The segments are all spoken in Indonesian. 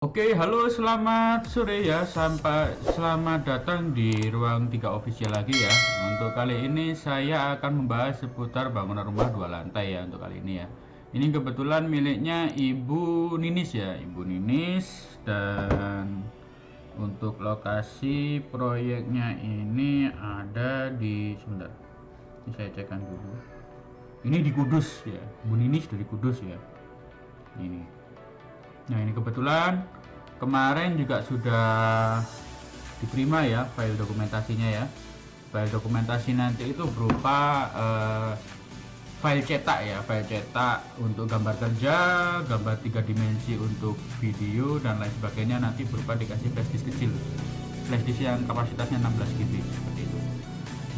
Oke, halo, selamat sore ya. Selamat datang di ruang 3 official lagi ya. Untuk kali ini saya akan membahas seputar bangunan rumah 2 lantai ya untuk kali ini ya. Ini kebetulan miliknya Ibu Ninis ya, Ibu Ninis. Dan untuk lokasi proyeknya ini ada di, sebentar, ini saya cekkan dulu. Ini di Kudus ya, Bu Ninis dari Kudus ya. Ini. Nah, ini kebetulan kemarin juga sudah diterima ya file dokumentasinya ya. File dokumentasi nanti itu berupa file cetak ya, file cetak untuk gambar kerja, gambar 3 dimensi untuk video dan lain sebagainya, nanti berupa dikasih flash disk kecil, flash disk yang kapasitasnya 16 GB seperti itu.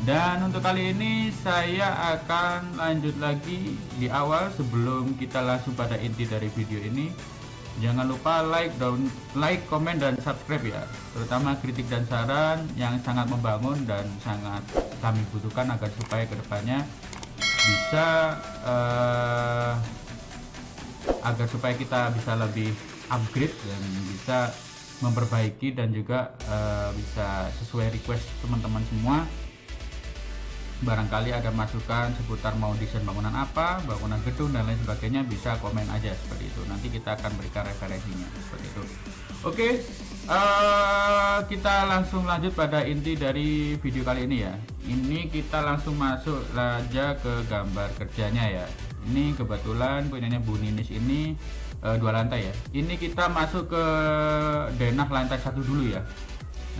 Dan untuk kali ini saya akan lanjut lagi di awal. Sebelum kita langsung pada inti dari video ini, jangan lupa like, komen, dan subscribe ya. Terutama kritik dan saran yang sangat membangun dan sangat kami butuhkan agar supaya kedepannya bisa agar supaya kita bisa lebih upgrade dan bisa memperbaiki dan juga bisa sesuai request teman-teman semua. Barangkali ada masukan seputar mau desain bangunan apa, bangunan gedung dan lain sebagainya, bisa komen aja seperti itu. Nanti kita akan berikan referensinya seperti itu. Oke, kita langsung lanjut pada inti dari video kali ini ya. Ini kita langsung masuk aja ke gambar kerjanya ya. Ini kebetulan punyanya Bu Ninis ini 2 lantai ya. Ini kita masuk ke denah lantai 1 dulu ya.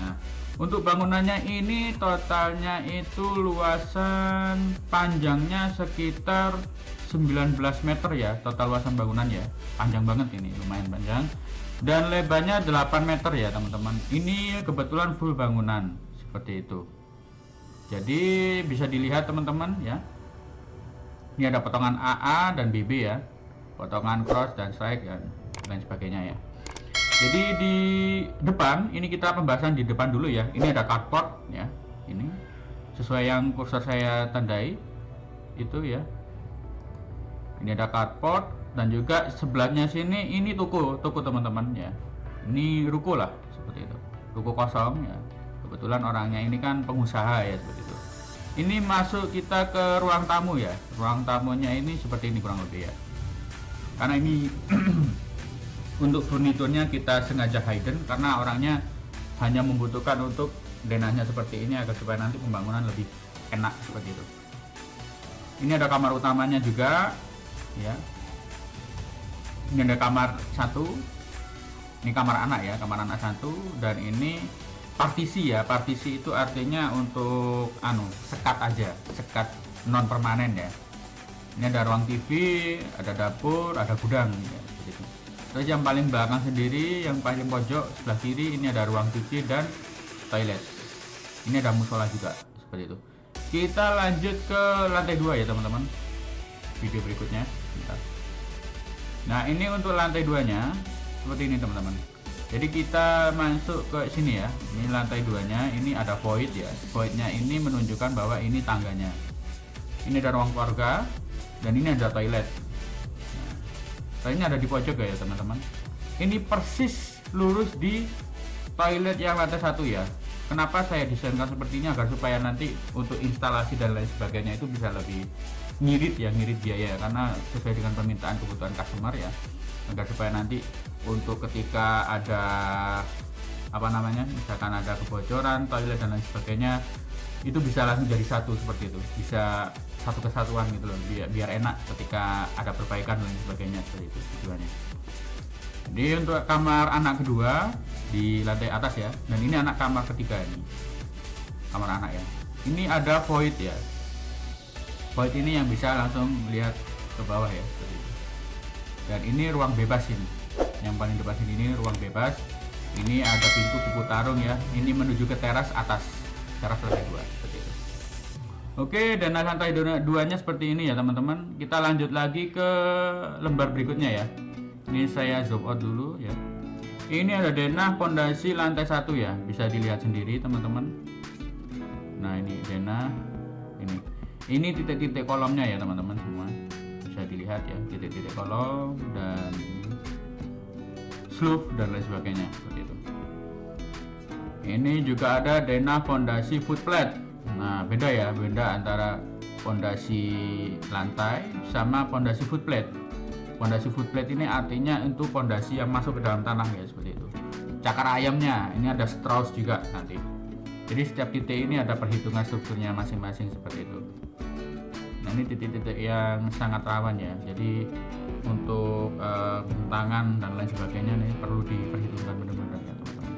Nah, untuk bangunannya ini totalnya itu luasan panjangnya sekitar 19 meter ya, total luasan bangunan ya. Panjang banget ini, lumayan panjang. Dan lebarnya 8 meter ya teman-teman. Ini kebetulan full bangunan seperti itu. Jadi bisa dilihat teman-teman ya. Ini ada potongan AA dan BB ya. Potongan cross dan strike dan lain sebagainya ya. Jadi di depan ini kita pembahasan di depan dulu ya. Ini ada carport ya. Ini sesuai yang kursor saya tandai itu ya. Ini ada carport dan juga sebelahnya sini ini toko teman-teman ya. Ini ruko lah seperti itu. Ruko kosong ya. Kebetulan orangnya ini kan pengusaha ya seperti itu. Ini masuk kita ke ruang tamu ya. Ruang tamunya ini seperti ini kurang lebih ya. Karena ini untuk furniturnya kita sengaja hidden karena orangnya hanya membutuhkan untuk denahnya seperti ini agar supaya nanti pembangunan lebih enak seperti itu. Ini ada kamar utamanya juga ya. Ini ada kamar 1. Ini kamar anak ya, kamar anak 1. Dan ini partisi ya. Partisi itu artinya untuk sekat aja, sekat non permanen ya. Ini ada ruang TV, ada dapur, ada gudang ya, seperti itu. Terus yang paling belakang sendiri, yang paling pojok sebelah kiri, ini ada ruang TV dan toilet. Ini ada musola juga seperti itu. Kita lanjut ke lantai 2 ya teman-teman. Video berikutnya. Bentar. Nah, ini untuk lantai 2-nya seperti ini teman-teman. Jadi kita masuk ke sini ya. Ini lantai 2-nya, ini ada void ya. Voidnya ini menunjukkan bahwa ini tangganya. Ini ada ruang keluarga dan ini ada toilet. Ini ada di pojok ya teman-teman. Ini persis lurus di toilet yang lantai 1 ya. Kenapa saya desainkan seperti ini? Agar supaya nanti untuk instalasi dan lain sebagainya itu bisa lebih ngirit ya, ngirit biaya, karena sesuai dengan permintaan kebutuhan customer ya. Agar supaya nanti untuk ketika ada misalkan ada kebocoran toilet dan lain sebagainya, itu bisa langsung jadi satu seperti itu, bisa satu kesatuan gitu loh, biar enak ketika ada perbaikan dan lain sebagainya seperti itu tujuannya. Jadi untuk kamar anak kedua di lantai atas ya, dan ini anak kamar ketiga, ini kamar anak ya. Ini ada void ya, void ini yang bisa langsung melihat ke bawah ya seperti itu. Dan ini ruang bebas ini, yang paling depan ini ruang bebas. Ini ada pintu buku tarung ya, ini menuju ke teras atas, teras lantai 2 seperti itu. Oke, dan lantai 2-nya seperti ini ya teman-teman. Kita lanjut lagi ke lembar berikutnya ya. Ini saya zoom out dulu ya. Ini ada denah pondasi lantai 1 ya, bisa dilihat sendiri teman-teman. Nah, ini denah ini titik-titik kolomnya ya teman-teman semua, bisa dilihat ya, titik-titik kolom. Dan sleeve dan lain sebagainya seperti itu. Ini juga ada Dena fondasi footplate. Nah, beda ya, beda antara fondasi lantai sama fondasi footplate. Fondasi footplate ini artinya untuk fondasi yang masuk ke dalam tanah ya, seperti itu. Cakar ayamnya ini ada Strauss juga nanti. Jadi setiap titik ini ada perhitungan strukturnya masing-masing seperti itu. Nah, ini titik-titik yang sangat rawan ya. Jadi untuk bentangan dan lain sebagainya ini perlu diperhitungkan benar-benar ya teman-teman.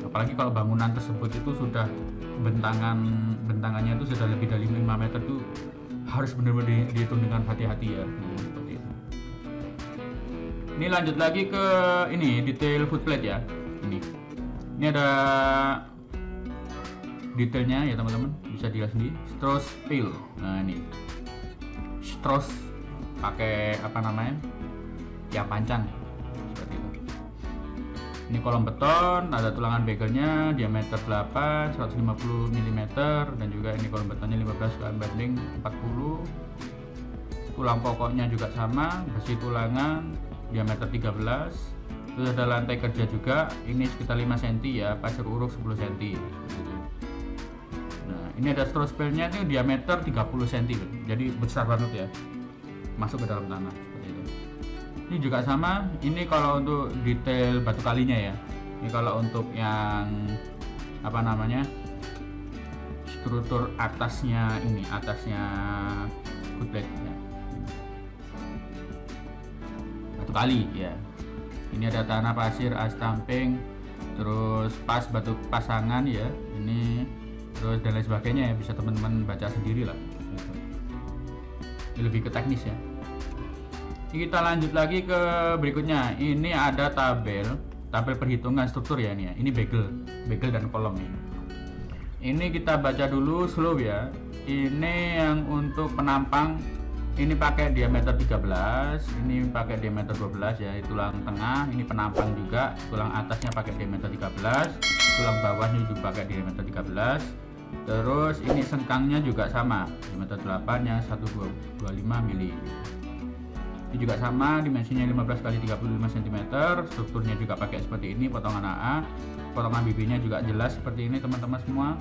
Apalagi kalau bangunan tersebut itu sudah bentangannya itu sudah lebih dari 5 meter, itu harus benar-benar dihitung dengan hati-hati ya. Seperti itu. Ini lanjut lagi ke ini detail footplate ya. Ini ada detailnya ya teman-teman, bisa dilihat sendiri. Strauss peel. Nah, ini Strauss pakai apa namanya? Ya pancang seperti itu. Ini kolom beton, ada tulangan begelnya, diameter 8, 150 mm, dan juga ini kolom betonnya 15 kali banding 40. Tulang pokoknya juga sama, besi tulangan, diameter 13. Terus ada lantai kerja juga, ini sekitar 5 cm ya, pasir uruk 10 cm. Nah, ini ada Strauss peel-nya itu diameter 30 cm, jadi besar banget ya, masuk ke dalam tanah seperti itu. Ini juga sama, ini kalau untuk detail batu kalinya ya. Ini kalau untuk yang apa namanya, struktur atasnya ini, atasnya footplate ya. Batu kali ya. Ini ada tanah pasir astamping, terus pas batu pasangan ya, ini terus dan lain sebagainya ya, bisa teman-teman baca sendiri lah. Ini lebih ke teknis ya. Ini kita lanjut lagi ke berikutnya. Ini ada tabel perhitungan struktur ya ini ya. Ini begel dan kolom ini. Ini kita baca dulu slope ya. Ini yang untuk penampang. Ini pakai diameter 13, ini pakai diameter 12 ya, tulang tengah, ini penampang juga, tulang atasnya pakai diameter 13, tulang bawahnya juga pakai diameter 13. Terus ini sengkangnya juga sama, diameter 8 yang 125 mili. Ini juga sama, dimensinya 15 x 35 cm, strukturnya juga pakai seperti ini, potongan AA, potongan BB-nya juga jelas seperti ini teman-teman semua.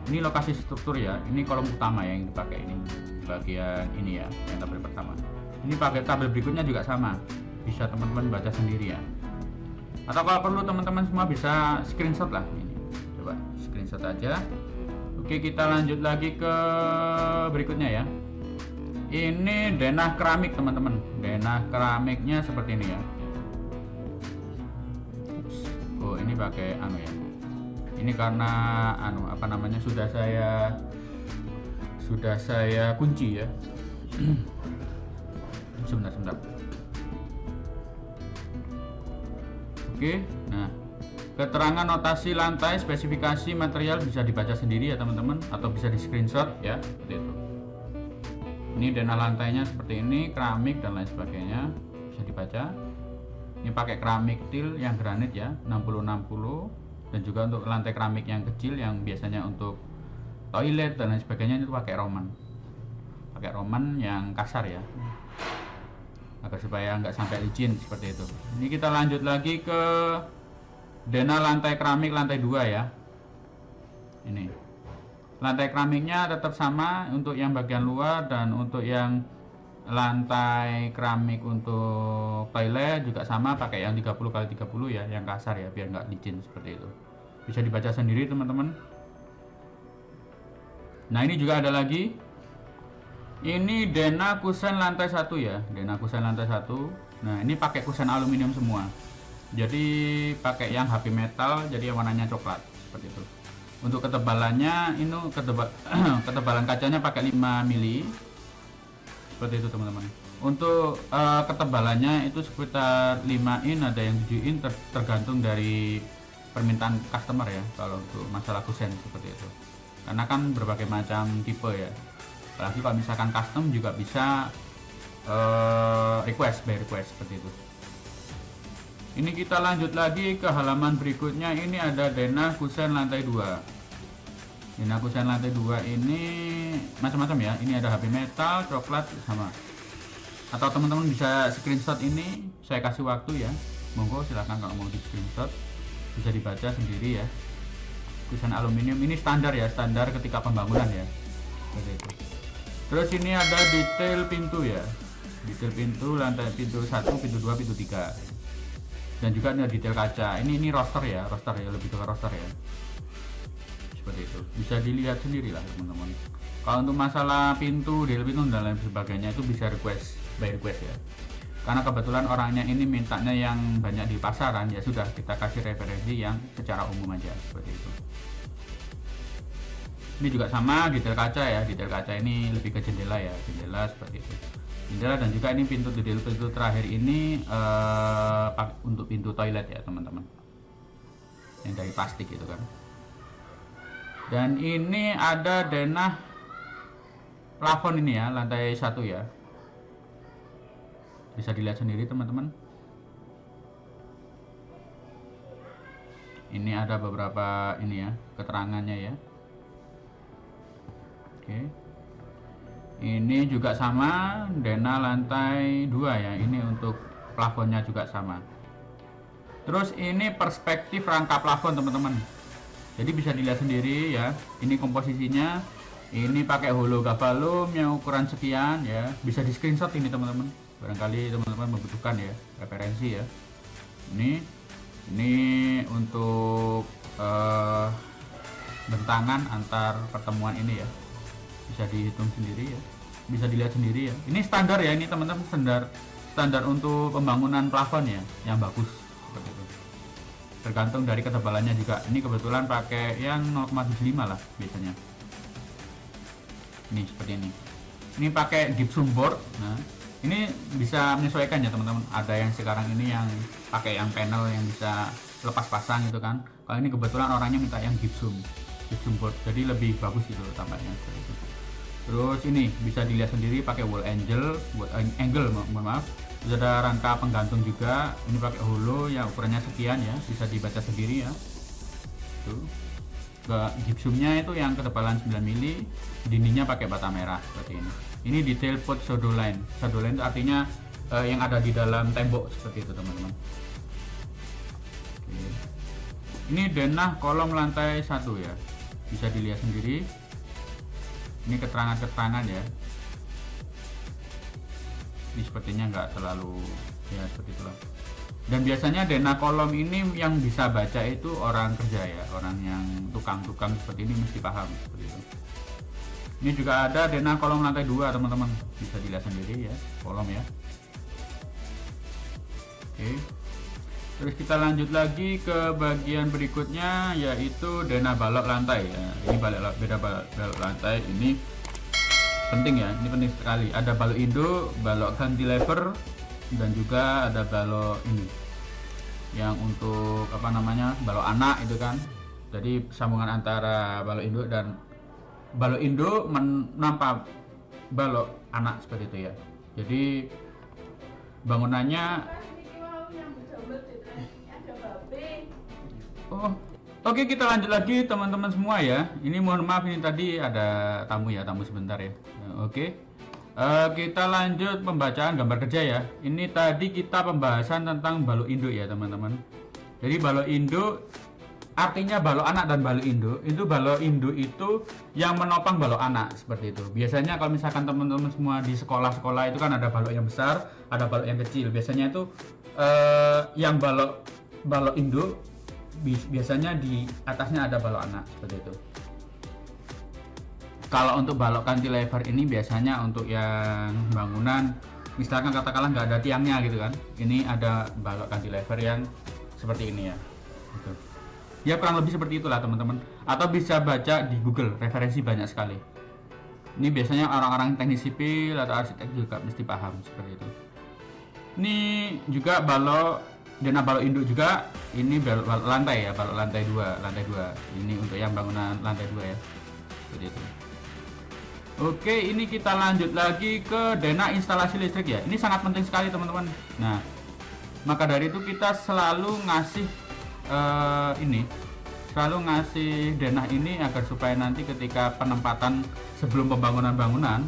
Ini lokasi struktur ya, ini kolom utama yang dipakai ini, bagian ini ya, yang tabel pertama. Ini pakai tabel berikutnya juga sama, bisa teman-teman baca sendiri ya. Atau kalau perlu teman-teman semua bisa screenshot lah ini, coba screenshot aja. Oke, kita lanjut lagi ke berikutnya ya. Ini denah keramik teman-teman, denah keramiknya seperti ini ya. Oh, ini pakai anu ya. Ini karena anu apa namanya, sudah saya kunci ya. sebentar. Oke, nah keterangan notasi lantai, spesifikasi material bisa dibaca sendiri ya teman-teman, atau bisa di screenshot ya, seperti itu. Ini denah lantainya seperti ini, keramik dan lain sebagainya, bisa dibaca. Ini pakai keramik til yang granit ya, 60-60. Dan juga untuk lantai keramik yang kecil yang biasanya untuk toilet dan lain sebagainya itu pakai roman yang kasar ya, agar supaya nggak sampai licin seperti itu. Ini kita lanjut lagi ke denah lantai keramik lantai 2 ya. Ini lantai keramiknya tetap sama untuk yang bagian luar, dan untuk yang lantai keramik untuk toilet juga sama, pakai yang 30 x 30 ya, yang kasar ya, biar nggak licin seperti itu. Bisa dibaca sendiri teman-teman. Nah, ini juga ada lagi, ini denah kusen lantai 1 ya, denah kusen lantai 1. Nah, ini pakai kusen aluminium semua, jadi pakai yang HP metal, jadi yang warnanya coklat seperti itu. Untuk ketebalannya ini ketebalan kacanya pakai 5 mili seperti itu teman-teman. Untuk ketebalannya itu sekitar 5 in, ada yang 7 in, tergantung dari permintaan customer ya, kalau untuk masalah kusen seperti itu. Karena kan berbagai macam tipe ya, apalagi kalau misalkan custom juga bisa request by request seperti itu. Ini kita lanjut lagi ke halaman berikutnya. Ini ada denah kusen lantai 2. Denah kusen lantai 2 ini macam-macam ya. Ini ada HP metal, coklat sama. atau teman-teman bisa screenshot ini, saya kasih waktu ya, monggo silahkan kalau mau di screenshot, bisa dibaca sendiri ya. Tulisan aluminium ini standar ya, standar ketika pembangunan ya, seperti itu. Terus ini ada detail pintu ya, detail pintu, lantai pintu 1, pintu 2, pintu 3, dan juga ada detail kaca. Ini roster ya, lebih ke roster ya, seperti itu. Bisa dilihat sendiri lah teman-teman. Kalau untuk masalah pintu, detail pintu dan lain sebagainya itu bisa request by request ya, karena kebetulan orangnya ini mintanya yang banyak di pasaran, ya sudah kita kasih referensi yang secara umum aja, seperti itu. Ini juga sama detail kaca ya, detail kaca ini lebih ke jendela ya, jendela seperti itu, jendela. Dan juga ini pintu, detail pintu terakhir ini untuk pintu toilet ya teman-teman, yang dari plastik itu kan. Dan ini ada denah plafon ini ya, lantai 1 ya, bisa dilihat sendiri teman-teman. Ini ada beberapa ini ya, keterangannya ya. Oke. Ini juga sama, denah lantai 2 ya, ini untuk plafonnya juga sama. Terus ini perspektif rangka plafon teman-teman, jadi bisa dilihat sendiri ya, ini komposisinya. Ini pakai holo gavalum yang ukuran sekian ya, bisa di screenshot ini teman-teman, barangkali teman-teman membutuhkan ya, referensi ya. Ini untuk bentangan antar pertemuan ini ya, bisa dihitung sendiri ya, bisa dilihat sendiri ya. Ini standar ya, ini teman-teman, standar untuk pembangunan plafon ya, yang bagus seperti itu. Tergantung dari ketebalannya juga. Ini kebetulan pakai yang 0,75 lah biasanya. Ini seperti ini. Ini pakai gypsum board. Nah, ini bisa menyesuaikan ya teman-teman. Ada yang sekarang ini yang pakai yang panel yang bisa lepas pasang gitu kan. Kalau ini kebetulan orangnya minta yang gypsum board, jadi lebih bagus itu tampaknya seperti itu. Terus ini bisa dilihat sendiri pakai wall angle, mohon maaf. Terus ada rangka penggantung juga. Ini pakai holo yang ukurannya sekian ya, bisa dibaca sendiri ya. Tuh. Gipsumnya itu yang ketebalan 9 mili, dindingnya pakai bata merah seperti ini. Ini detail pot shadow line. Shadow line itu artinya yang ada di dalam tembok seperti itu teman-teman. Ini denah kolom lantai 1 ya, bisa dilihat sendiri. Ini keterangan-keterangan ya. Ini sepertinya nggak terlalu ya, seperti itulah. Dan biasanya denah kolom ini yang bisa baca itu orang kerja ya, orang yang tukang-tukang seperti ini mesti paham seperti itu. Ini juga ada denah kolom lantai 2 teman-teman, bisa dilihat sendiri ya, kolom ya. Oke. Terus kita lanjut lagi ke bagian berikutnya, yaitu denah balok lantai ya. Ini beda balok lantai, ini penting ya, ini penting sekali. Ada balok induk, balok cantilever, dan juga ada balok ini yang untuk apa namanya, balok anak itu kan. Jadi sambungan antara balok induk dan balok induk menampak balok anak seperti itu ya. Jadi bangunannya Oke, kita lanjut lagi teman-teman semua ya. Ini mohon maaf, ini tadi ada tamu sebentar ya. Oke. Kita lanjut pembacaan gambar kerja ya. Ini tadi kita pembahasan tentang balok induk ya teman-teman. Jadi balok induk artinya balok anak dan balok induk. Itu balok induk itu yang menopang balok anak seperti itu. Biasanya kalau misalkan teman-teman semua di sekolah-sekolah itu kan ada balok yang besar, ada balok yang kecil. Biasanya itu yang balok induk biasanya di atasnya ada balok anak seperti itu. Kalau untuk balok cantilever ini biasanya untuk yang bangunan, misalkan katakanlah nggak ada tiangnya gitu kan, ini ada balok cantilever yang seperti ini ya gitu. Ya kurang lebih seperti itulah teman-teman, atau bisa baca di Google, referensi banyak sekali. Ini biasanya orang-orang teknik sipil atau arsitek juga mesti paham seperti itu. Ini juga denah balok induk juga. Ini balok lantai ya, balok lantai 2. Ini untuk yang bangunan lantai 2 ya, seperti itu. Oke, ini kita lanjut lagi ke denah instalasi listrik ya. Ini sangat penting sekali teman-teman. Nah, maka dari itu kita selalu ngasih denah ini agar supaya nanti ketika penempatan sebelum pembangunan bangunan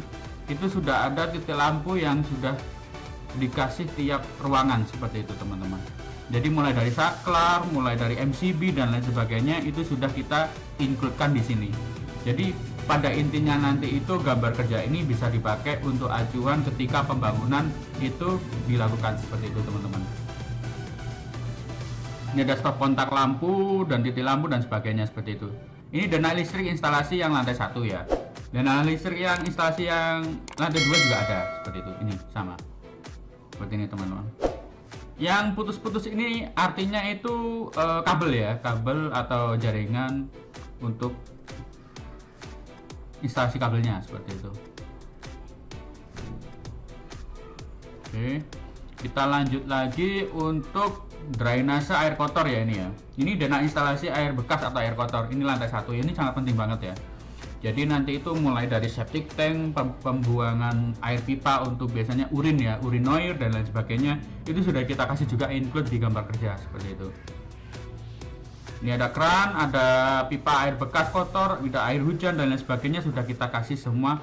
itu sudah ada titik lampu yang sudah dikasih tiap ruangan seperti itu teman-teman. Jadi mulai dari saklar, mulai dari MCB dan lain sebagainya itu sudah kita includekan di sini. Jadi pada intinya nanti itu gambar kerja ini bisa dipakai untuk acuan ketika pembangunan itu dilakukan seperti itu teman-teman. Ini ada stop kontak lampu dan titik lampu dan sebagainya seperti itu. Ini dana listrik instalasi yang lantai 1 ya. Dana listrik yang instalasi yang lantai 2 juga ada seperti itu. Ini sama. Seperti ini teman-teman. Yang putus-putus ini artinya itu kabel ya, kabel atau jaringan untuk instalasi kabelnya seperti itu. Oke, kita lanjut lagi untuk drainase air kotor ya ini ya. Ini dana instalasi air bekas atau air kotor. Ini lantai 1. Ini sangat penting banget ya. Jadi nanti itu mulai dari septic tank, pembuangan air pipa untuk biasanya urin ya, urinoir dan lain sebagainya, itu sudah kita kasih juga include di gambar kerja seperti itu. Ini ada keran, ada pipa air bekas kotor, ada air hujan dan lain sebagainya, sudah kita kasih semua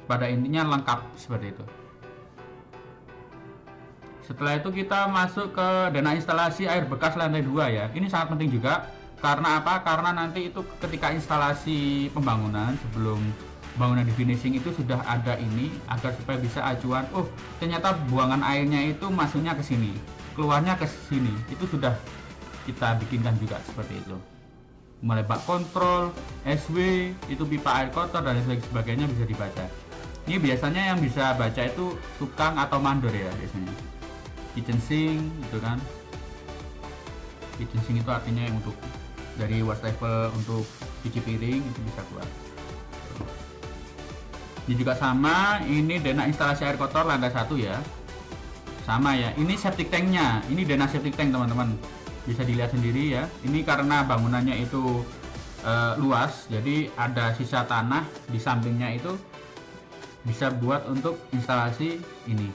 pada intinya lengkap seperti itu. Setelah itu kita masuk ke dana instalasi air bekas lantai 2 ya. Ini sangat penting juga. Karena apa? Karena nanti itu ketika instalasi pembangunan, sebelum bangunan di finishing itu sudah ada ini agar supaya bisa acuan, oh ternyata buangan airnya itu masuknya ke sini, keluarnya ke sini. Itu sudah kita bikinkan juga seperti itu. Mulai bak kontrol, SW, itu pipa air kotor dan sebagainya bisa dibaca. Ini biasanya yang bisa baca itu tukang atau mandor ya biasanya. Kitchen sink itu kan. Kitchen sink itu artinya yang untuk dari wastafel untuk cuci piring itu bisa keluar. Ini juga sama, ini dana instalasi air kotor lantai 1 ya. Sama ya, ini septic tanknya, ini dana septic tank teman-teman. Bisa dilihat sendiri ya. Ini karena bangunannya itu luas, jadi ada sisa tanah di sampingnya itu bisa buat untuk instalasi ini.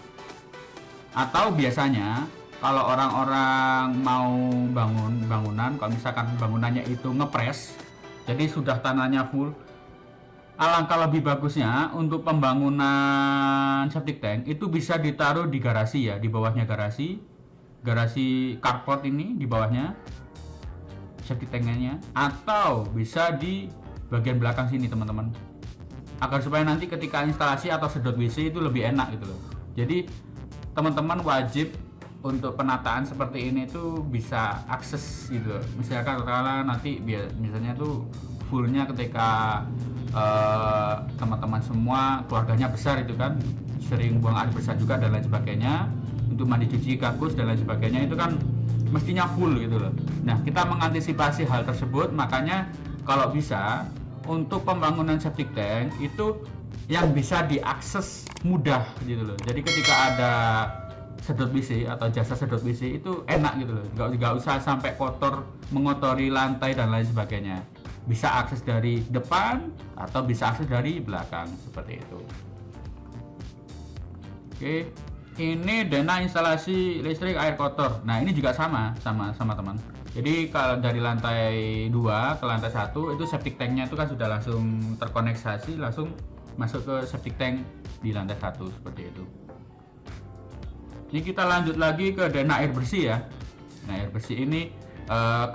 Atau biasanya kalau orang-orang mau bangun bangunan, kalau misalkan bangunannya itu ngepres, jadi sudah tanahnya full, alangkah lebih bagusnya untuk pembangunan septic tank itu bisa ditaruh di garasi ya, di bawahnya garasi carport ini di bawahnya septic tanknya, atau bisa di bagian belakang sini teman-teman, agar supaya nanti ketika instalasi atau sedot WC itu lebih enak gitu loh. Jadi teman-teman wajib untuk penataan seperti ini tuh bisa akses gitu. Misalkan kalau nanti misalnya tuh fullnya ketika teman-teman semua keluarganya besar itu kan sering buang air besar juga dan lain sebagainya, untuk mandi cuci kakus dan lain sebagainya itu kan mestinya full gitu loh. Nah kita mengantisipasi hal tersebut, makanya kalau bisa untuk pembangunan septic tank itu yang bisa diakses mudah gitu loh. Jadi ketika ada sedot WC atau jasa sedot WC itu enak gitu loh, nggak usah sampai kotor, mengotori lantai dan lain sebagainya. Bisa akses dari depan atau bisa akses dari belakang seperti itu. Oke, ini dana instalasi listrik air kotor. Nah ini juga sama teman. Jadi kalau dari lantai 2 ke lantai 1 itu septic tanknya itu kan sudah langsung terkoneksasi, langsung masuk ke septic tank di lantai 1 seperti itu. Ini kita lanjut lagi ke dana air bersih ya. Nah air bersih ini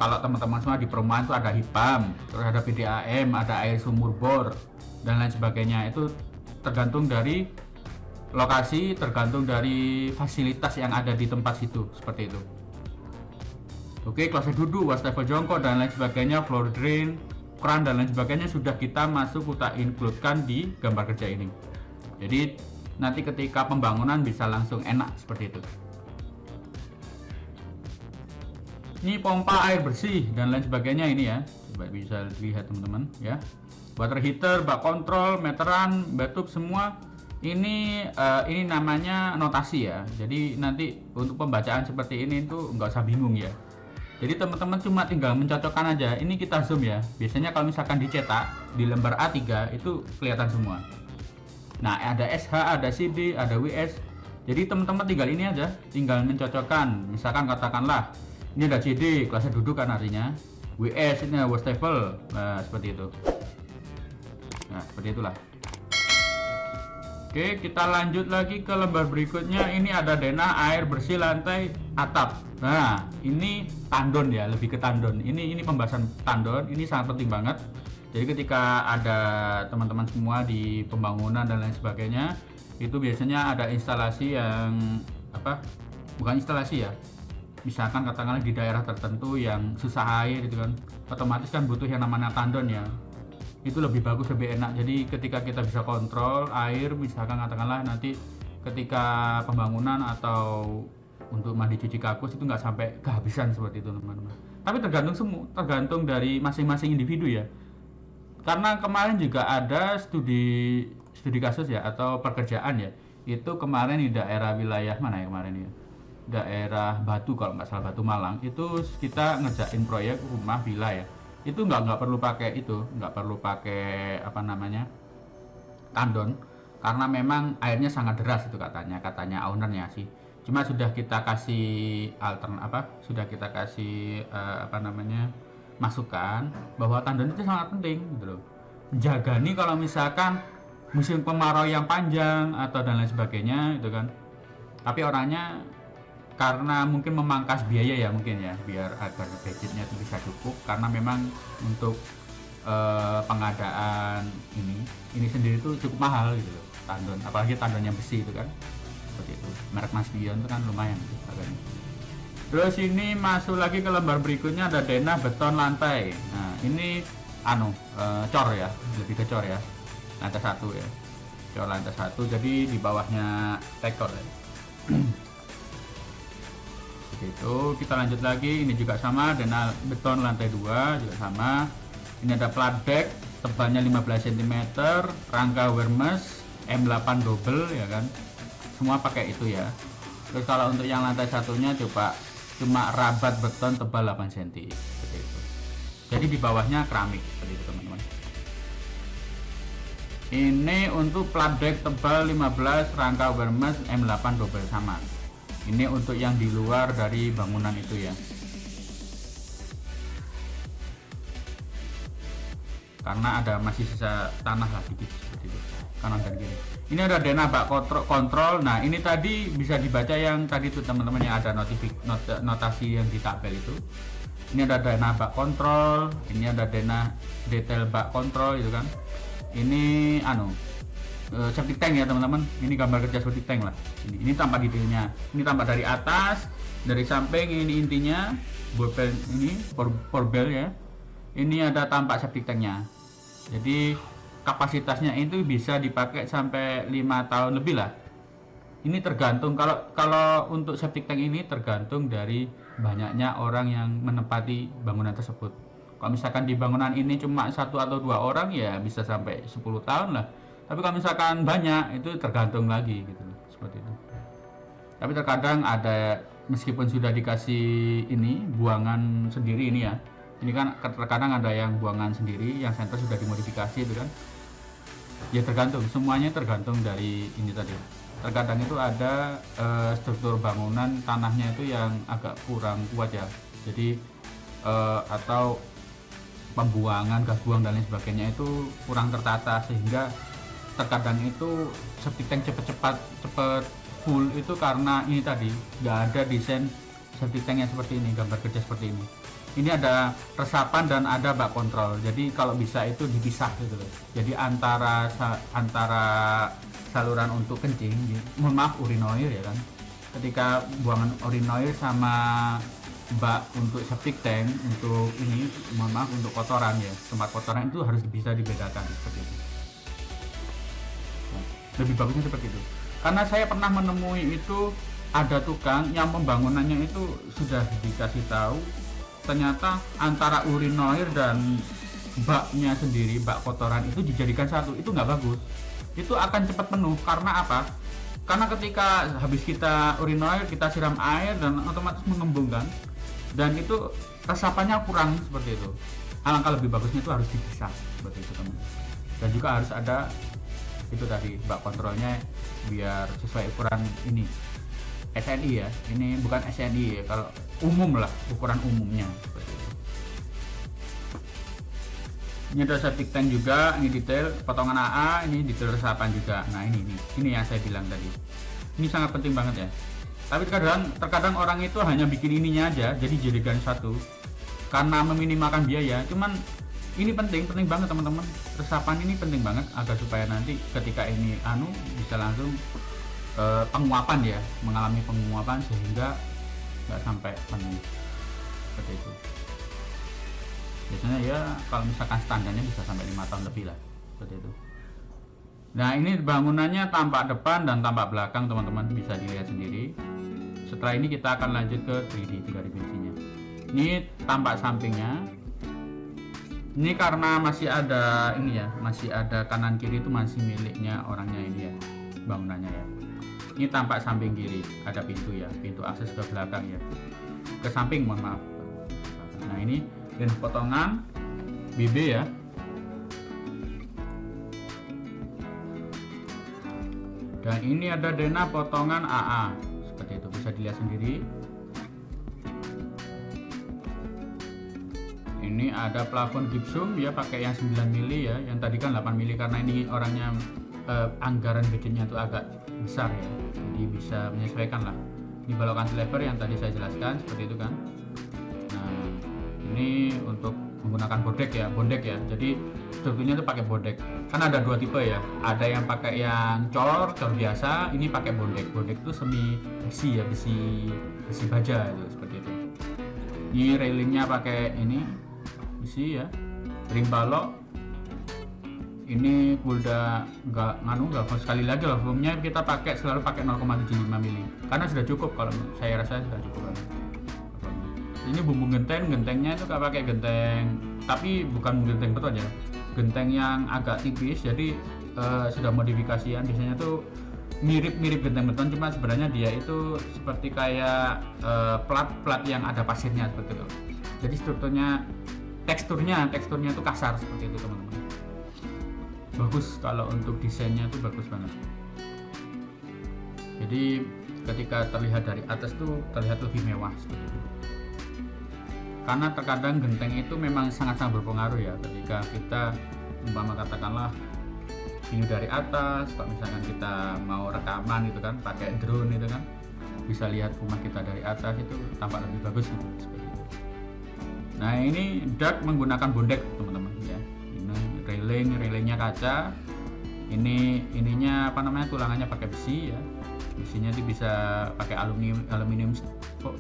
kalau teman-teman semua di perumahan itu ada HIPAM, terus ada PDAM, ada air sumur bor dan lain sebagainya. Itu tergantung dari lokasi, tergantung dari fasilitas yang ada di tempat situ seperti itu. Oke, kloset duduk, wastafel jongkok dan lain sebagainya, floor drain, keran dan lain sebagainya sudah kita kita includekan di gambar kerja ini. Jadi nanti ketika pembangunan bisa langsung enak seperti itu. Ini pompa air bersih dan lain sebagainya ini ya, coba bisa lihat teman-teman ya. Water heater, bak kontrol, meteran, bathtub semua ini namanya notasi ya. Jadi nanti untuk pembacaan seperti ini tuh nggak usah bingung ya. Jadi teman-teman cuma tinggal mencocokkan aja. Ini kita zoom ya. Biasanya kalau misalkan dicetak di lembar A3 itu kelihatan semua. Nah ada SH, ada CD, ada WS. Jadi teman-teman tinggal ini aja, tinggal mencocokkan. Misalkan katakanlah ini ada CD, kelasnya duduk kan artinya. WS ini wastafel, nah seperti itu. Nah seperti itulah. Oke, kita lanjut lagi ke lembar berikutnya. Ini ada denah air bersih lantai atap. Nah, ini tandon ya, lebih ke tandon. Ini pembahasan tandon, ini sangat penting banget. Jadi ketika ada teman-teman semua di pembangunan dan lain sebagainya, itu biasanya ada instalasi yang bukan instalasi ya. Misalkan katakanlah di daerah tertentu yang susah air gitu kan, otomatis kan butuh yang namanya tandon ya. Itu lebih bagus, lebih enak. Jadi ketika kita bisa kontrol air, misalkan katakanlah nanti ketika pembangunan atau untuk mandi cuci kakus itu nggak sampai kehabisan seperti itu teman-teman. Tapi tergantung dari masing-masing individu ya. Karena kemarin juga ada studi kasus ya atau pekerjaan ya. Itu kemarin di daerah wilayah mana ya kemarin ya? Daerah Batu kalau nggak salah, Batu Malang. Itu kita ngerjain proyek rumah villa ya. Itu nggak perlu pakai tandon, karena memang airnya sangat deras itu katanya ownernya sih. Cuma sudah kita kasih masukan bahwa tandon itu sangat penting gitu loh. Jaga nih kalau misalkan musim kemarau yang panjang atau dan lain sebagainya itu kan. Tapi orangnya karena mungkin memangkas biaya ya mungkin ya, biar agar budgetnya itu bisa cukup, karena memang untuk pengadaan ini sendiri itu cukup mahal gitu loh, tandon, apalagi tandon yang besi itu kan, seperti itu. Merek Mas Bion itu kan lumayan gitu harganya. Terus ini masuk lagi ke lembar berikutnya, ada denah beton lantai. Nah ini cor ya, lebih ke cor ya, lantai 1 ya, cor lantai 1, jadi di bawahnya tekor ya. Itu kita lanjut lagi, ini juga sama, denah beton lantai 2 juga sama. Ini ada plat deck tebalnya 15 cm, rangka Wermes M8 double ya kan, semua pakai itu ya. Terus kalau untuk yang lantai satunya cuma rabat beton tebal 8 cm seperti itu. Jadi di bawahnya keramik seperti itu teman-teman. Ini untuk plat deck tebal 15, rangka Wermes M8 double sama. Ini untuk yang di luar dari bangunan itu ya. Karena ada masih sisa tanah lah dikit seperti itu, kanan dan kiri. Ini ada denah bak kontrol. Nah ini tadi bisa dibaca yang tadi tuh teman-teman, yang ada notasi yang di tabel itu. Ini ada denah bak kontrol, ini ada denah detail bak kontrol itu kan. Ini septic tank ya teman-teman. Ini gambar kerja septic tank lah. Ini tampak detailnya. Ini tampak dari atas, dari samping. Ini intinya borbel, ini borbel ya. Ini ada tampak septic tanknya. Jadi kapasitasnya itu bisa dipakai sampai 5 tahun lebih lah. Ini tergantung, kalau untuk septic tank ini tergantung dari banyaknya orang yang menempati bangunan tersebut. Kalau misalkan di bangunan ini cuma 1 atau 2 orang ya bisa sampai 10 tahun lah. Tapi kalau misalkan banyak itu tergantung lagi gitu, seperti itu. Tapi terkadang ada, meskipun sudah dikasih ini buangan sendiri ini ya, ini kan terkadang ada yang buangan sendiri, yang center sudah dimodifikasi itu kan. Ya tergantung, semuanya tergantung dari ini tadi. Terkadang itu ada struktur bangunan tanahnya itu yang agak kurang kuat ya, jadi atau pembuangan gas buang dan lain sebagainya itu kurang tertata, sehingga terkadang itu septic tank cepet full itu karena ini tadi nggak ada desain septic tank yang seperti ini, gambar kerja seperti ini. Ini ada resapan dan ada bak kontrol, jadi kalau bisa itu dipisah gitu loh. Jadi antara saluran untuk kencing, mohon maaf urinoir ya kan, ketika buangan urinoir sama bak untuk septic tank untuk ini, mohon maaf, untuk kotoran ya, tempat kotoran itu harus bisa dibedakan seperti itu. Lebih bagusnya seperti itu, karena saya pernah menemui itu ada tukang yang pembangunannya itu sudah dikasih tahu, ternyata antara urinoir dan baknya sendiri, bak kotoran itu dijadikan satu. Itu nggak bagus, itu akan cepat penuh. Karena apa? Karena ketika habis kita urinoir, kita siram air dan otomatis mengembung kan, dan itu resapannya kurang seperti itu. Alangkah lebih bagusnya itu harus dipisah seperti itu teman. Dan juga harus ada itu tadi bak kontrolnya biar sesuai ukuran ini SNI ya, ini bukan SNI ya, kalau umum lah, ukuran umumnya seperti itu. Ini ada septic tank juga, ini detail potongan AA, ini detail resapan juga. Nah ini yang saya bilang tadi. Ini sangat penting banget ya. Tapi terkadang orang itu hanya bikin ininya aja, jadi jerigen satu, karena meminimalkan biaya. Cuman ini penting banget teman-teman. Resapan ini penting banget agar supaya nanti ketika ini bisa langsung penguapan ya, mengalami penguapan sehingga nggak sampai penuh seperti itu. Biasanya ya kalau misalkan standarnya bisa sampai 5 tahun lebih lah seperti itu. Nah ini bangunannya tampak depan dan tampak belakang teman-teman, bisa dilihat sendiri. Setelah ini kita akan lanjut ke 3D 3 dimensinya. Ini tampak sampingnya. Ini karena masih ada ini ya, masih ada kanan kiri itu masih miliknya orangnya ini ya, bangunannya ya. Ini tampak samping kiri, ada pintu ya, pintu akses ke belakang ya, ke samping mohon maaf. Nah ini dan potongan BB ya. Dan ini ada denah potongan AA seperti itu, bisa dilihat sendiri. Ini ada plafon gipsum ya, pakai yang 9 mili ya, yang tadi kan 8 mili karena ini orangnya anggaran bikinnya tuh agak besar ya, jadi bisa menyesuaikan lah. Ini balok cantilever yang tadi saya jelaskan seperti itu kan. Nah ini untuk menggunakan bondek ya, jadi strukturnya itu pakai bondek. Kan ada dua tipe ya, ada yang pakai yang cor biasa, ini pakai bondek itu semi besi ya, besi baja itu seperti itu. Ini railingnya pakai ini besi ya, ring balok ini Gulda nggak sekali lagi lah, umumnya kita selalu pakai 0,75 mili karena sudah cukup, kalau saya rasa sudah cukup banget. Ini bumbu gentengnya itu nggak pakai genteng, tapi bukan genteng beton ya, genteng yang agak tipis, jadi sudah modifikasian. Biasanya tuh mirip genteng beton, cuma sebenarnya dia itu seperti kayak plat yang ada pasirnya seperti itu. Jadi teksturnya itu kasar seperti itu teman-teman. Bagus, kalau untuk desainnya tuh bagus banget. Jadi ketika terlihat dari atas tuh terlihat lebih mewah seperti itu. Karena terkadang genteng itu memang sangat-sangat berpengaruh ya, ketika kita umpama katakanlah ini dari atas, kalau misalkan kita mau rekaman gitu kan pakai drone itu kan bisa lihat rumah kita dari atas, itu tampak lebih bagus gitu seperti itu. Nah ini dak menggunakan bondek teman-teman ya. Ini railingnya kaca, ininya apa namanya, tulangannya pakai besi ya, besinya itu bisa pakai aluminium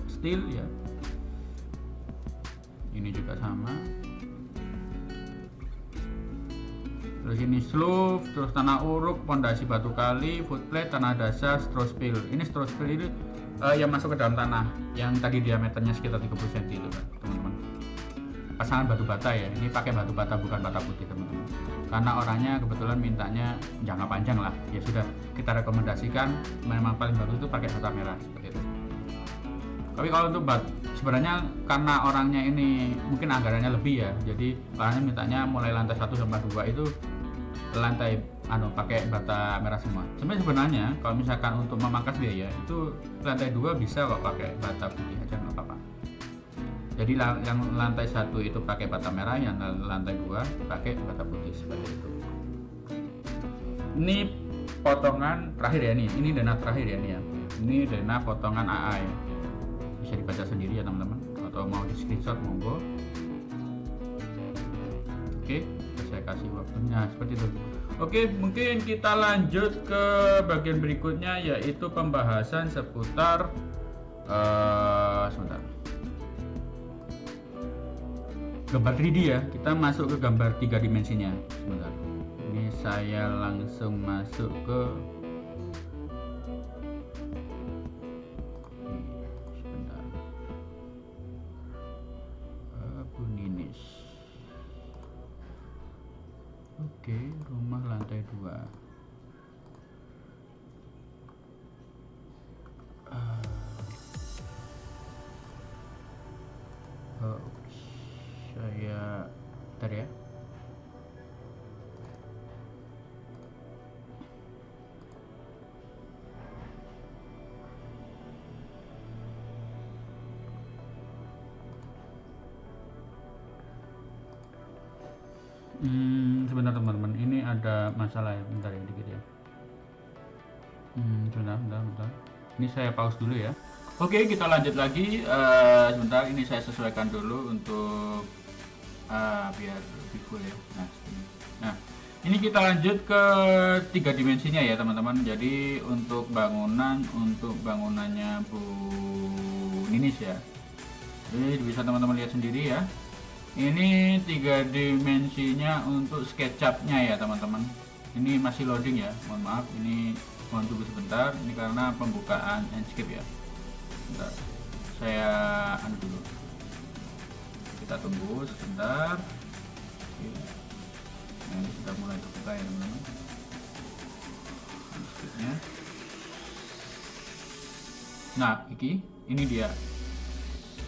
steel ya. Ini juga sama. Terus ini slope, terus tanah uruk, pondasi batu kali, footplate, tanah dasar, straw spill. Ini straw spill ini yang masuk ke dalam tanah, yang tadi diameternya sekitar 30 cm itu kan teman-teman. Pasangan batu bata ya, ini pakai batu bata bukan bata putih teman-teman, karena orangnya kebetulan mintanya jangka panjang lah, ya sudah kita rekomendasikan memang paling bagus itu pakai bata merah seperti itu. Tapi kalau untuk sebenarnya karena orangnya ini mungkin anggarannya lebih ya, jadi orangnya mintanya mulai lantai 1 sampai 2 itu lantai pakai bata merah semua. Sebenarnya kalau misalkan untuk memangkas biaya itu lantai 2 bisa kok pakai bata putih aja, nggak apa-apa. Jadi yang lantai 1 itu pakai bata merah, yang lantai 2 pakai bata putih seperti itu. Ini potongan terakhir ya, ini denah terakhir ya, ini denah potongan AA ya. Bisa dibaca sendiri ya teman-teman, atau mau di screenshot monggo. Oke, saya kasih waktunya seperti itu. Oke, mungkin kita lanjut ke bagian berikutnya, yaitu pembahasan seputar sebentar, gambar 3D ya. Kita masuk ke gambar 3 dimensinya sebentar. Ini saya langsung masuk ke Oke, rumah lantai 2. Saya bentar ya. Sebentar teman-teman, ini ada masalah ya, bentar ya dikit ya. Bentar. Ini saya pause dulu ya. Oke, kita lanjut lagi. Sebentar, ini saya sesuaikan dulu untuk biar lebih full ya. Nah, ini kita lanjut ke 3 dimensinya ya teman-teman. Jadi untuk bangunannya Bu Ninis ya. Jadi bisa teman-teman lihat sendiri ya. Ini 3 dimensinya untuk SketchUp-nya ya teman-teman. Ini masih loading ya. Mohon maaf, ini mohon tunggu sebentar. Ini karena pembukaan Enscape ya. Bentar, saya dulu. Kita tunggu sebentar. Oke. Nah, ini sudah mulai terbuka ya teman-teman. Enscape-nya. Nah, ini dia.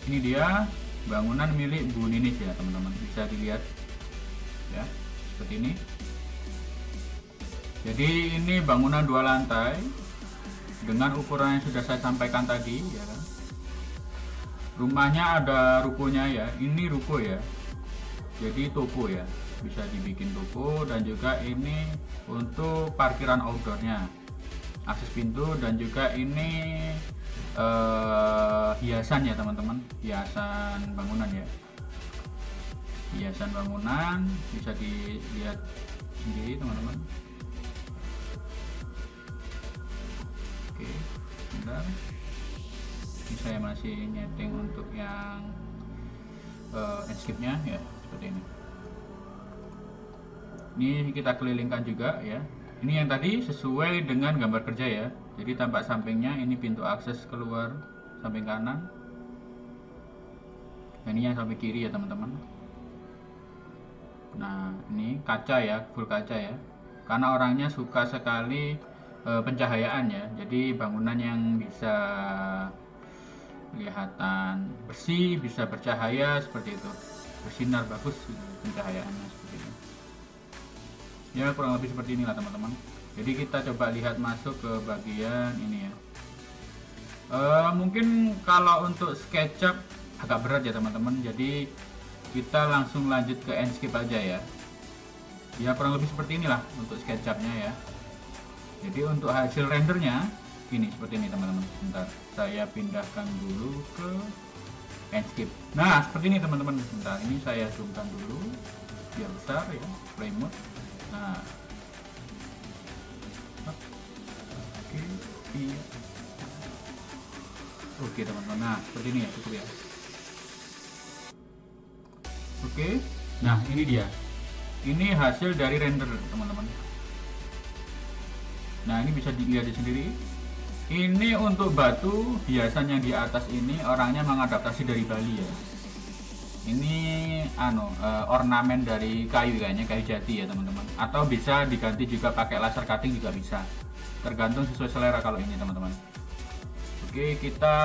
Ini dia bangunan milik Bu Ninis ya teman-teman, bisa dilihat ya seperti ini. Jadi ini bangunan 2 lantai dengan ukuran yang sudah saya sampaikan tadi ya kan. Rumahnya ada rukonya ya, ini ruko ya, jadi toko ya, bisa dibikin toko. Dan juga ini untuk parkiran outdoornya, akses pintu. Dan juga ini hiasan ya teman-teman, hiasan bangunan ya, hiasan bangunan bisa dilihat sendiri teman-teman. Oke, bentar, ini saya masih nyeting untuk yang Enscape nya ya, seperti ini. Ini kita kelilingkan juga ya. Ini yang tadi sesuai dengan gambar kerja ya. Jadi tampak sampingnya ini pintu akses keluar samping kanan. Dan ini yang samping kiri ya teman-teman. Nah, ini kaca ya, full kaca ya. Karena orangnya suka sekali pencahayaan ya. Jadi bangunan yang bisa kelihatan bersih, bisa bercahaya seperti itu. Bersinar bagus pencahayaannya seperti itu. Ya, kurang lebih seperti inilah teman-teman. Jadi kita coba lihat masuk ke bagian ini ya. Mungkin kalau untuk SketchUp agak berat ya teman-teman. Jadi kita langsung lanjut ke Enscape aja ya. Ya kurang lebih seperti inilah untuk SketchUp-nya ya. Jadi untuk hasil rendernya ini seperti ini teman-teman. Bentar, saya pindahkan dulu ke Enscape. Nah seperti ini teman-teman. Bentar, ini saya zoomkan dulu biar besar ya, play mode. Nah, oke, iya. Oke teman-teman, nah seperti ini ya, cukup ya. Oke, nah ini dia. Ini hasil dari render teman-teman. Nah ini bisa dilihat sendiri. Ini untuk batu hiasan yang di atas ini orangnya mengadaptasi dari Bali ya. Ini ornamen dari kayu kayaknya, kayu jati ya teman-teman. Atau bisa diganti juga pakai laser cutting juga bisa. Tergantung sesuai selera kalau ini teman-teman. Oke, kita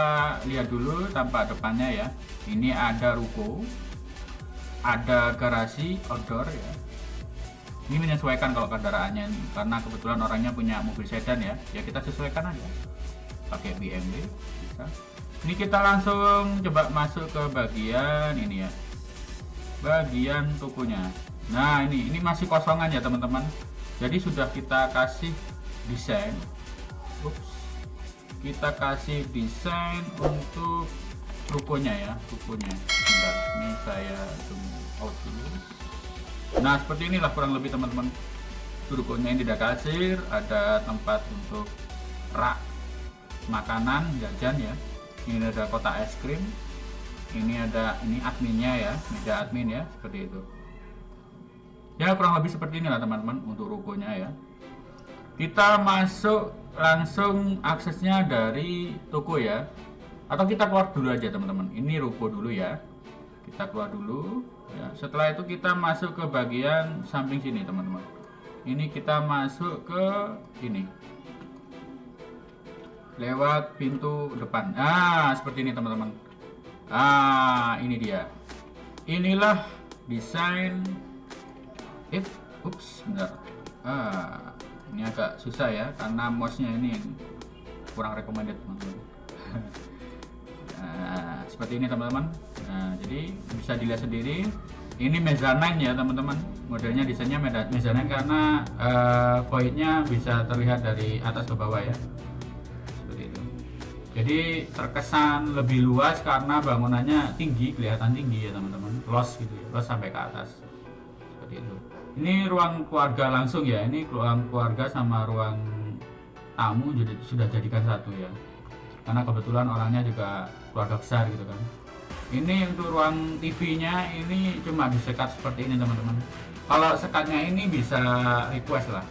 lihat dulu tampak depannya ya. Ini ada ruko, ada garasi outdoor ya. Ini menyesuaikan kalau kendaraannya nih, karena kebetulan orangnya punya mobil sedan ya. Ya kita sesuaikan aja. Pakai BMW bisa. Ini kita langsung coba masuk ke bagian ini ya. Bagian tokonya. Nah, ini masih kosongan ya, teman-teman. Jadi sudah kita kasih desain. Kita kasih desain untuk rukonya ya, rukonya. Bentar, ini saya zoom out dulu. Nah seperti inilah kurang lebih teman-teman. Rukonya ini ada kasir, ada tempat untuk rak makanan jajan ya. Ini ada kotak es krim. Ini adminnya ya, meja admin ya, seperti itu. Ya kurang lebih seperti inilah teman-teman untuk rukonya ya. Kita masuk langsung aksesnya dari toko ya, atau kita keluar dulu aja teman-teman. Ini ruko dulu ya, kita keluar dulu ya. Setelah itu kita masuk ke bagian samping sini teman-teman. Ini kita masuk ke ini lewat pintu depan. Nah seperti ini teman-teman. Ini dia. Inilah desain. Bentar. Ini agak susah ya karena mouse-nya ini kurang recommended teman-teman. Nah, seperti ini teman-teman. Nah, jadi bisa dilihat sendiri Ini mezzanine ya teman-teman, modelnya desainnya mezzanine karena voidnya bisa terlihat dari atas ke bawah ya, seperti itu. Jadi terkesan lebih luas karena bangunannya tinggi, kelihatan tinggi ya teman-teman, los gitu ya, los sampai ke atas seperti itu. Ini ruang keluarga langsung ya, ini ruang keluarga sama ruang tamu jadi sudah jadikan satu ya, karena kebetulan orangnya juga keluarga besar gitu kan. Ini untuk ruang TV-nya ini cuma disekat seperti ini teman-teman. Kalau sekatnya ini bisa request lah,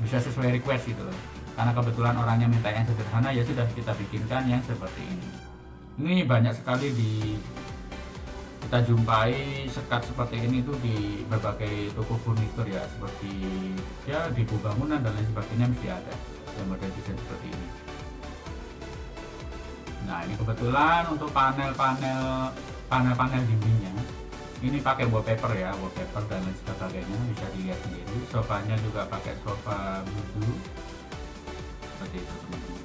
bisa sesuai request gitu loh. Karena kebetulan orangnya minta yang sederhana, ya sudah kita bikinkan yang seperti ini. Ini banyak sekali kita jumpai sekat seperti ini tuh di berbagai toko furnitur ya, seperti ya di bangunan dan lain sebagainya mesti ada yang model desain seperti ini. Nah ini kebetulan untuk panel-panel dindingnya ini pakai wallpaper ya, wallpaper dan lain sebagainya, bisa dilihat sendiri. Sofanya juga pakai sofa budu seperti itu teman-teman.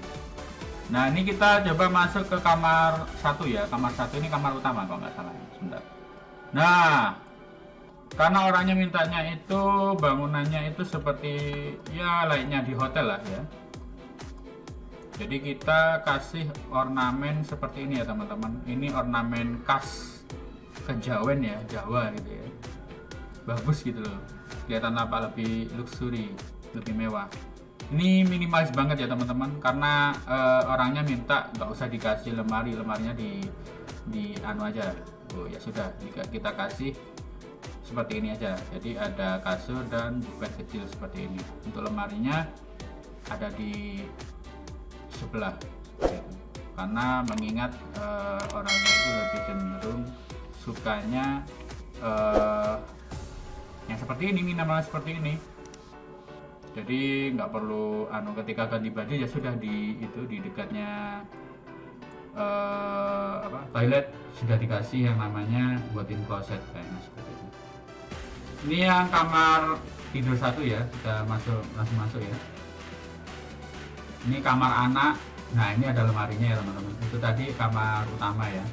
Nah ini kita coba masuk ke kamar satu ya, kamar satu ini kamar utama kalau nggak salah. Sebentar. Nah karena orangnya mintanya itu bangunannya itu seperti ya layaknya di hotel lah ya. Jadi kita kasih ornamen seperti ini ya teman-teman. Ini ornamen khas kejawen ya, Jawa gitu ya. Bagus gitu loh. Kelihatan apa lebih luxury, lebih mewah. Ini minimalis banget ya teman-teman, karena orangnya minta nggak usah dikasih lemarinya di anu aja. Oh ya sudah, kita kasih seperti ini aja. Jadi ada kasur dan bed kecil seperti ini. Untuk lemarinya ada di sebelah karena mengingat orangnya itu lebih cenderung sukanya yang seperti ini, minimal seperti ini. Jadi nggak perlu ketika ganti baju ya sudah di dekatnya toilet sudah dikasih yang namanya buatin closet kayaknya seperti ini. Ini yang kamar tidur satu ya, kita langsung masuk ya. Ini kamar anak. Nah ini ada lemarinya ya teman-teman. Itu tadi kamar utama ya.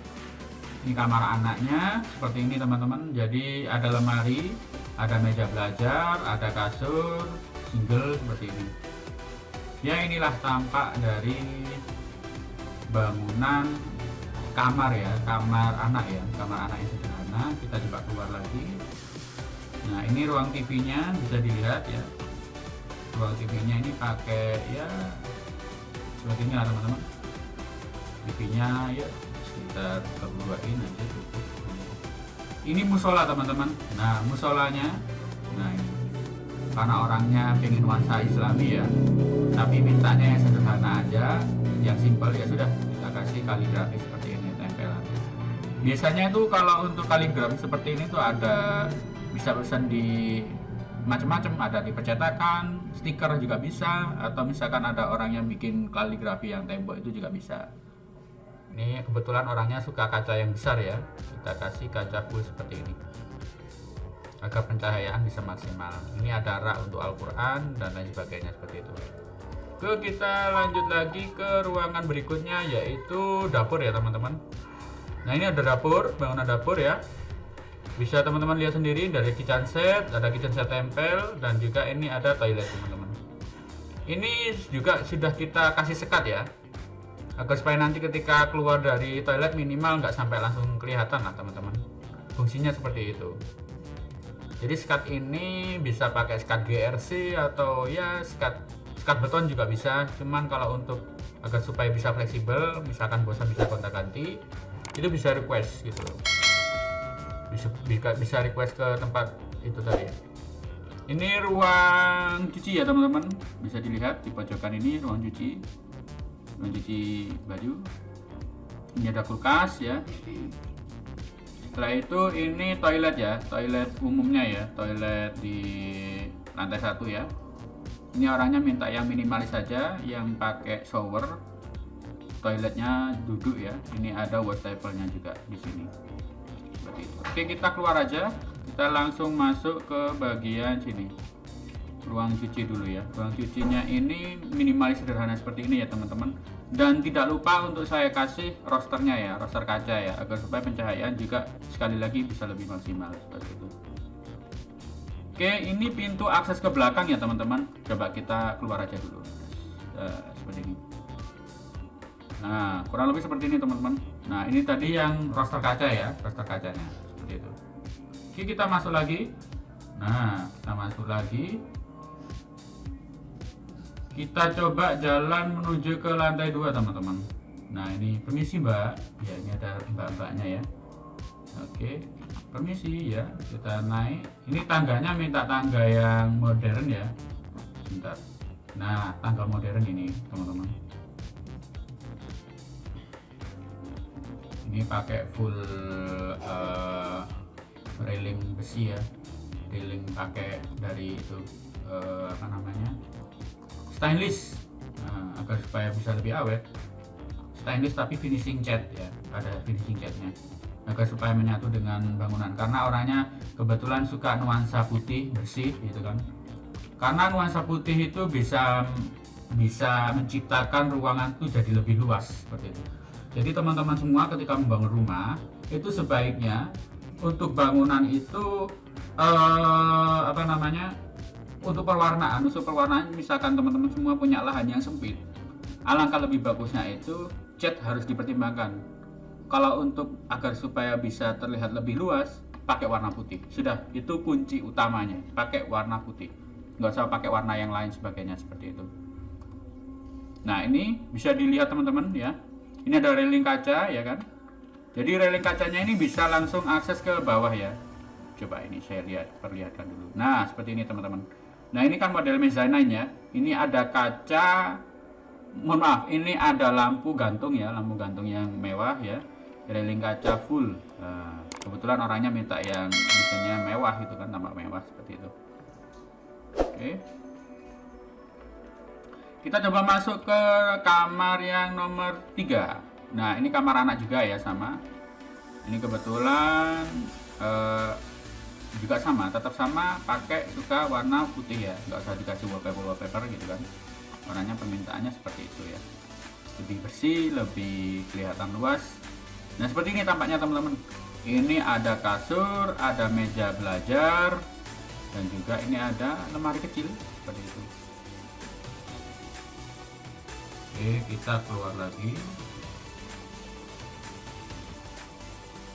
Ini kamar anaknya seperti ini teman-teman. Jadi ada lemari, ada meja belajar, ada kasur single seperti ini. Ya inilah tampak dari bangunan kamar ya, kamar anak ya, kamar anak yang sederhana. Kita coba keluar lagi. Nah ini ruang TV-nya bisa dilihat ya. Ruang TV-nya ini pakai ya seperti ini lah teman-teman. TV-nya ya sekitar 32 in aja cukup. Ini musola teman-teman. Nah musolanya, nah ini karena orangnya pengen nuansa Islami ya, tapi mintanya yang sederhana aja, yang simpel ya sudah kita kasih kaligrafi seperti ini tempelan. Biasanya itu kalau untuk kaligrafi seperti ini tuh ada bisa pesan di macam-macam, ada di percetakan, stiker juga bisa, atau misalkan ada orang yang bikin kaligrafi yang tembok itu juga bisa. Ini kebetulan orangnya suka kaca yang besar ya, kita kasih kaca full seperti ini agar pencahayaan bisa maksimal. Ini ada rak untuk Al-Quran dan lain sebagainya seperti itu. Kita lanjut lagi ke ruangan berikutnya, yaitu dapur ya teman-teman. Nah ini ada dapur, bangunan dapur ya. Bisa teman-teman lihat sendiri dari kitchen set, ada kitchen set tempel, dan juga ini ada toilet teman-teman. Ini juga sudah kita kasih sekat ya, agar supaya nanti ketika keluar dari toilet minimal nggak sampai langsung kelihatan lah teman-teman. Fungsinya seperti itu. Jadi sekat ini bisa pakai sekat GRC atau ya sekat beton juga bisa. Cuman kalau untuk agar supaya bisa fleksibel, misalkan bosan bisa gonta-ganti, itu bisa request gitu loh. Bisa request ke tempat itu tadi. Ini ruang cuci ya teman-teman, bisa dilihat di pojokan ini ruang cuci baju. Ini ada kulkas ya. Setelah itu ini toilet ya, toilet umumnya ya, toilet di lantai 1 ya. Ini orangnya minta yang minimalis saja, yang pakai shower. Toiletnya duduk ya. Ini ada wastafel-nya juga di sini. Seperti itu. Oke, kita keluar aja. Kita langsung masuk ke bagian sini. Ruang cuci dulu ya. Ruang cucinya ini minimalis sederhana seperti ini ya teman-teman. Dan tidak lupa untuk saya kasih rosternya ya, roster kaca ya, agar supaya pencahayaan juga sekali lagi bisa lebih maksimal seperti itu. Oke, ini pintu akses ke belakang ya teman-teman. Coba kita keluar aja dulu. Seperti ini. Nah, kurang lebih seperti ini teman-teman. Nah, ini tadi yang roster kaca ya, roster kacanya seperti itu. Oke, kita masuk lagi. Nah, kita masuk lagi. Kita coba jalan menuju ke lantai 2 teman-teman. Nah, ini permisi mbak. Ya, ini ada mbak-mbaknya ya. Oke, permisi ya. Kita naik. Ini tangganya minta tangga yang modern ya. Bentar. Nah, tangga modern ini teman-teman. Ini pakai full railing besi ya. Railing pakai dari itu apa namanya? Stainless, nah, agar supaya bisa lebih awet. Stainless tapi finishing cat ya, ada finishing catnya agar supaya menyatu dengan bangunan, karena orangnya kebetulan suka nuansa putih bersih gitu kan, karena nuansa putih itu bisa menciptakan ruangan itu jadi lebih luas seperti itu. Jadi teman-teman semua ketika membangun rumah itu sebaiknya untuk bangunan itu apa namanya, untuk perwarnaan misalkan teman-teman semua punya lahan yang sempit, alangkah lebih bagusnya itu cat harus dipertimbangkan. Kalau untuk agar supaya bisa terlihat lebih luas, pakai warna putih. Sudah, itu kunci utamanya, pakai warna putih. Nggak usah pakai warna yang lain sebagainya seperti itu. Nah, ini bisa dilihat teman-teman ya. Ini ada railing kaca ya kan. Jadi railing kacanya ini bisa langsung akses ke bawah ya. Coba ini saya perlihatkan dulu. Nah, seperti ini teman-teman. Nah, ini kan model mezzanine ya. Ini ada kaca, mohon maaf, ini ada lampu gantung ya, lampu gantung yang mewah ya. Railing kaca full. Nah, kebetulan orangnya minta yang desainnya mewah itu kan, tampak mewah seperti itu. Oke. Kita coba masuk ke kamar yang nomor 3. Nah, ini kamar anak juga ya, sama. Ini kebetulan juga sama, tetap sama, pakai suka warna putih ya, nggak usah dikasih wallpaper gitu kan. Warnanya permintaannya seperti itu ya, lebih bersih, lebih kelihatan luas. Nah, seperti ini tampaknya teman-teman. Ini ada kasur, ada meja belajar, dan juga ini ada lemari kecil seperti itu. Oke, kita keluar lagi.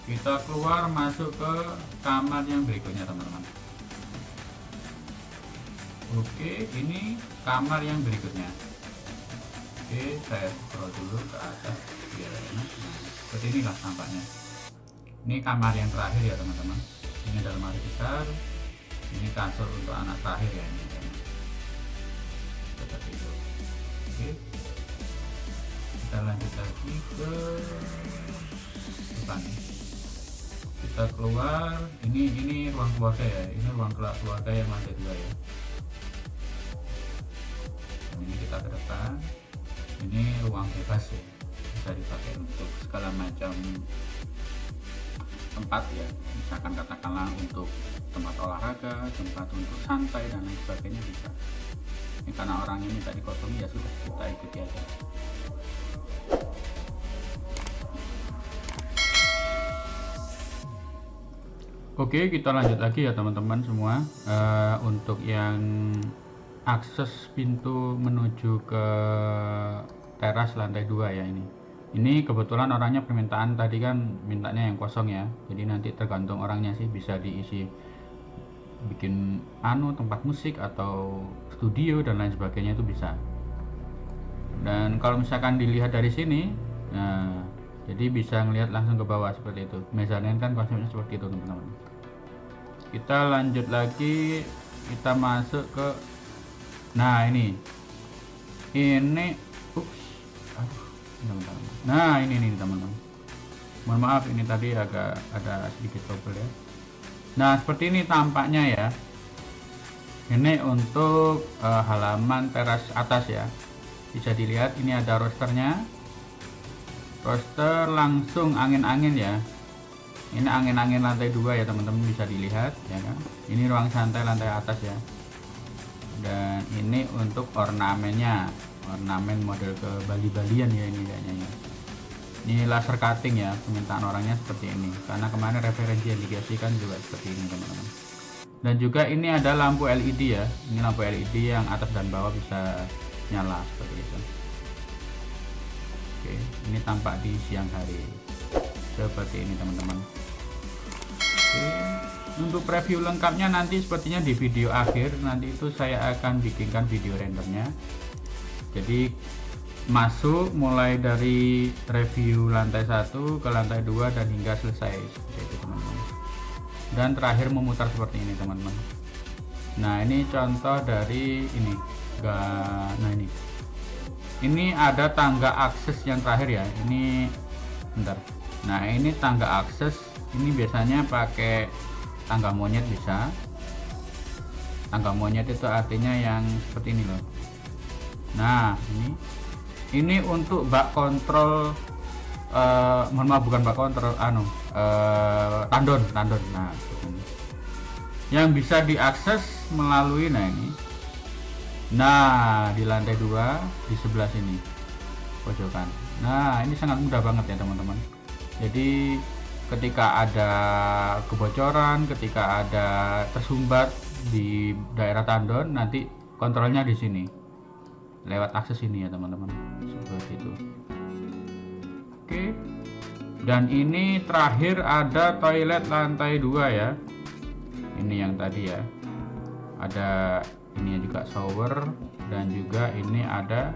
Kita keluar masuk ke kamar yang berikutnya teman-teman. Oke, ini kamar yang berikutnya. Oke, saya scroll dulu ke atas biar enak. Nah, seperti inilah tampaknya. Ini kamar yang terakhir ya teman-teman. Ini ada lemari besar. Ini kasur untuk anak terakhir ya ini. Seperti itu. Oke. Kita lanjut lagi ke depan. Kita keluar, ini ruang keluarga ya, ini ruang keluarga yang lantai 2 ya. Ini kita ke depan, ini ruang bebas ya, bisa dipakai untuk segala macam tempat ya, misalkan katakanlah untuk tempat olahraga, tempat untuk santai dan lain sebagainya bisa. Ini karena orangnya minta dikotomi ya sudah, kita ikuti aja. Oke, kita lanjut lagi ya teman-teman semua. Untuk yang akses pintu menuju ke teras lantai 2 ya ini. Ini kebetulan orangnya permintaan tadi kan mintanya yang kosong ya. Jadi nanti tergantung orangnya sih, bisa diisi bikin tempat musik atau studio dan lain sebagainya itu bisa. Dan kalau misalkan dilihat dari sini, nah jadi bisa ngelihat langsung ke bawah seperti itu. Mezzanine kan konsepnya seperti itu teman-teman. Kita lanjut lagi, kita masuk ke, nah ini ups, aduh, nah ini teman-teman, mohon maaf ini tadi agak ada sedikit trouble ya. Nah, seperti ini tampaknya ya. Ini untuk halaman teras atas ya, bisa dilihat ini ada rosternya, roster langsung angin-angin ya. Ini angin-angin lantai 2 ya teman-teman, bisa dilihat ya kan. Ini ruang santai lantai atas ya. Dan ini untuk ornamennya. ornamen model ke Bali-Balian ya ini kayaknya ya. Ini laser cutting ya, permintaan orangnya seperti ini karena kemarin referensi yang dikasihkan juga seperti ini teman-teman. Dan juga ini ada lampu LED ya, ini lampu LED yang atas dan bawah bisa nyala seperti itu. Oke, ini tampak di siang hari seperti ini teman-teman. Oke, untuk preview lengkapnya nanti sepertinya di video akhir, nanti itu saya akan bikinkan video rendernya. Jadi masuk mulai dari review lantai 1 ke lantai 2 dan hingga selesai seperti itu teman-teman. Dan terakhir memutar seperti ini teman-teman. Nah ini contoh dari ini. Nah ini ada tangga akses yang terakhir ya. Ini bentar. Nah ini tangga akses. Ini biasanya pakai tangga monyet bisa. Tangga monyet itu artinya yang seperti ini loh. Nah ini untuk bak kontrol. Mohon maaf, bukan bak kontrol, tandon. Nah ini. Yang bisa diakses melalui di lantai 2 di sebelah sini pojokan. Nah ini sangat mudah banget ya teman-teman. Jadi ketika ada kebocoran, ketika ada tersumbat di daerah tandon, nanti kontrolnya di sini lewat akses ini ya teman-teman, seperti itu. Oke, dan ini terakhir ada toilet lantai 2 ya. Ini yang tadi ya, ada ini juga shower, dan juga ini ada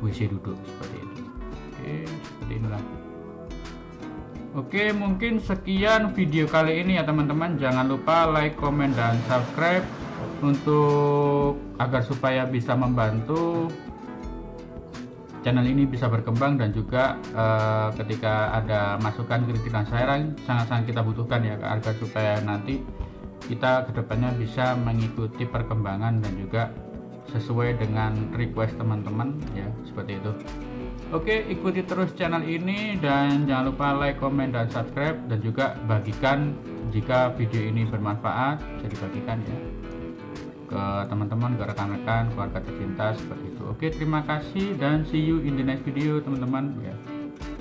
WC duduk seperti itu. Oke, seperti inilah. Oke, mungkin sekian video kali ini ya teman-teman. Jangan lupa like, comment, dan subscribe untuk agar supaya bisa membantu channel ini bisa berkembang, dan juga ketika ada masukan, kritik, dan saran sangat-sangat kita butuhkan ya, agar supaya nanti kita kedepannya bisa mengikuti perkembangan dan juga sesuai dengan request teman-teman ya, seperti itu. Oke, ikuti terus channel ini dan jangan lupa like, comment, dan subscribe, dan juga bagikan jika video ini bermanfaat, bisa dibagikan ya ke teman-teman, ke rekan-rekan, keluarga tercinta seperti itu. Oke, terima kasih dan see you in the next video teman-teman ya.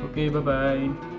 Oke, bye bye.